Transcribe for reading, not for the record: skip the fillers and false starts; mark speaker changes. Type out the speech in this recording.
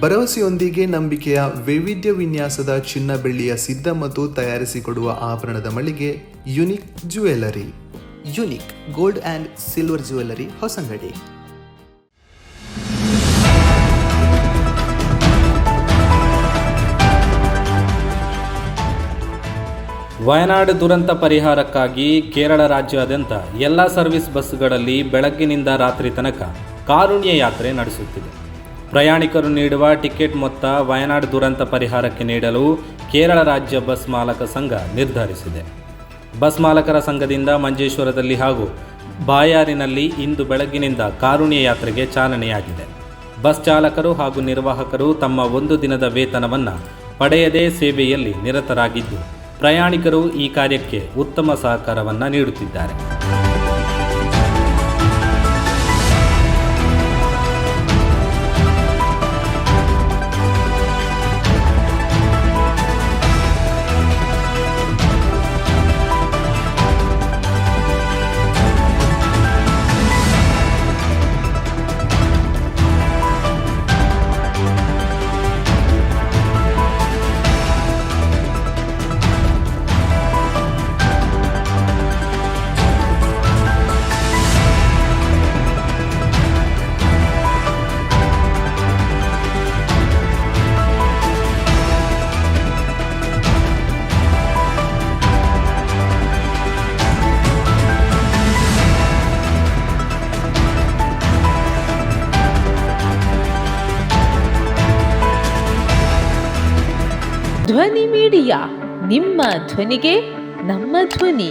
Speaker 1: ಭರವಸೆಯೊಂದಿಗೆ ನಂಬಿಕೆಯ ವೈವಿಧ್ಯ ವಿನ್ಯಾಸದ ಚಿನ್ನ ಬೆಳ್ಳಿಯ ಸಿದ್ಧ ಮತ್ತು ತಯಾರಿಸಿಕೊಡುವ ಆಭರಣದ ಮಳಿಗೆ unique jewellery. Unique gold and silver jewellery, Hosangadi.
Speaker 2: Wayanad ದುರಂತ ಪರಿಹಾರಕ್ಕಾಗಿ ಕೇರಳ ರಾಜ್ಯಾದ್ಯಂತ ಎಲ್ಲ ಸರ್ವಿಸ್ ಬಸ್ಗಳಲ್ಲಿ ಬೆಳಗ್ಗಿನಿಂದ ರಾತ್ರಿ ತನಕ ಕಾರುಣ್ಯ ಯಾತ್ರೆ ನಡೆಸುತ್ತಿದೆ. ಪ್ರಯಾಣಿಕರು ನೀಡುವ ಟಿಕೆಟ್ ಮೊತ್ತ ವಯನಾಡು ದುರಂತ ಪರಿಹಾರಕ್ಕೆ ನೀಡಲು ಕೇರಳ ರಾಜ್ಯ ಬಸ್ ಮಾಲಕ ಸಂಘ ನಿರ್ಧರಿಸಿದೆ. ಬಸ್ ಮಾಲಕರ ಸಂಘದಿಂದ ಮಂಜೇಶ್ವರದಲ್ಲಿ ಹಾಗೂ ಬಾಯಾರಿನಲ್ಲಿ ಇಂದು ಬೆಳಗ್ಗಿನಿಂದ ಕಾರುಣ್ಯ ಯಾತ್ರೆಗೆ ಚಾಲನೆಯಾಗಿದೆ. ಬಸ್ ಚಾಲಕರು ಹಾಗೂ ನಿರ್ವಾಹಕರು ತಮ್ಮ ಒಂದು ದಿನದ ವೇತನವನ್ನು ಪಡೆಯದೇ ಸೇವೆಯಲ್ಲಿ ನಿರತರಾಗಿದ್ದು, ಪ್ರಯಾಣಿಕರು ಈ ಕಾರ್ಯಕ್ಕೆ ಉತ್ತಮ ಸಹಕಾರವನ್ನು ನೀಡುತ್ತಿದ್ದಾರೆ.
Speaker 3: ಧ್ವನಿ ಮೀಡಿಯಾ, ನಿಮ್ಮ ಧ್ವನಿಗೆ ನಮ್ಮ ಧ್ವನಿ.